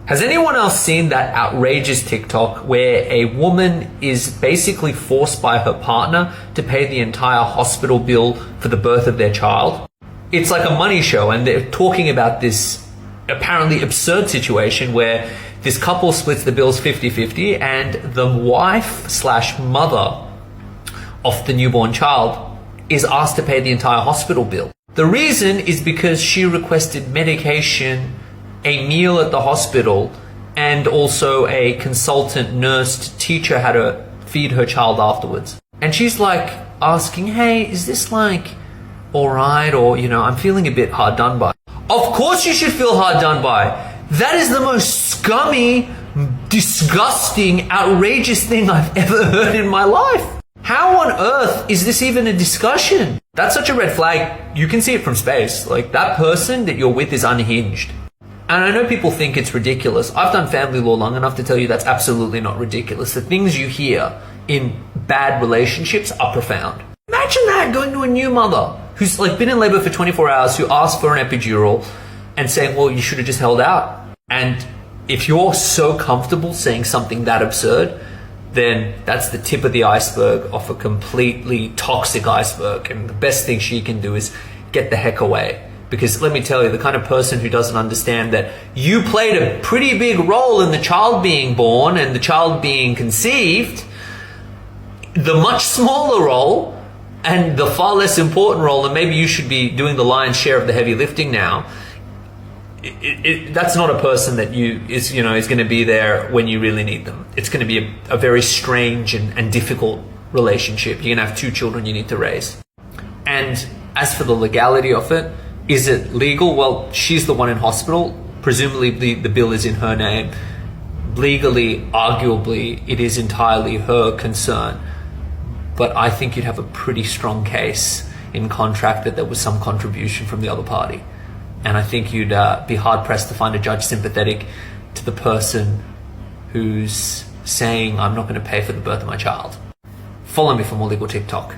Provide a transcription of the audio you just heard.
Has anyone else seen that outrageous TikTok where a woman is basically forced by her partner to pay the entire hospital bill for the birth of their child? It's like a money show, and they're talking about this apparently absurd situation where this couple splits the bills 50-50 and the wife slash mother of the newborn child is asked to pay the entire hospital bill. The reason is because she requested medication, a meal at the hospital, and also a consultant nurse to teach her how to feed her child afterwards. And she's like asking, hey, is this like alright, or I'm feeling a bit hard done by. Of course you should feel hard done by. That is the most scummy, disgusting, outrageous thing I've ever heard in my life. How on earth is this even a discussion? That's such a red flag. You can see it from space. Like, that person that you're with is unhinged. And I know people think it's ridiculous. I've done family law long enough to tell you that's absolutely not ridiculous. The things you hear in bad relationships are profound. Imagine that, going to a new mother who's like been in labor for 24 hours, who asked for an epidural and saying, well, you should have just held out. And if you're so comfortable saying something that absurd, then that's the tip of the iceberg of a completely toxic iceberg. And the best thing she can do is get the heck away. Because let me tell you, the kind of person who doesn't understand that you played a pretty big role in the child being born and the child being conceived, the much smaller role and the far less important role, and maybe you should be doing the lion's share of the heavy lifting now, that's not a person that is going to be there when you really need them. It's going to be a very strange and difficult relationship. You're going to have 2 children you need to raise. And as for the legality of it, is it legal? Well, she's the one in hospital. Presumably the bill is in her name. Legally, arguably, it is entirely her concern. But I think you'd have a pretty strong case in contract that there was some contribution from the other party. And I think you'd be hard-pressed to find a judge sympathetic to the person who's saying, I'm not going to pay for the birth of my child. Follow me for more legal TikTok.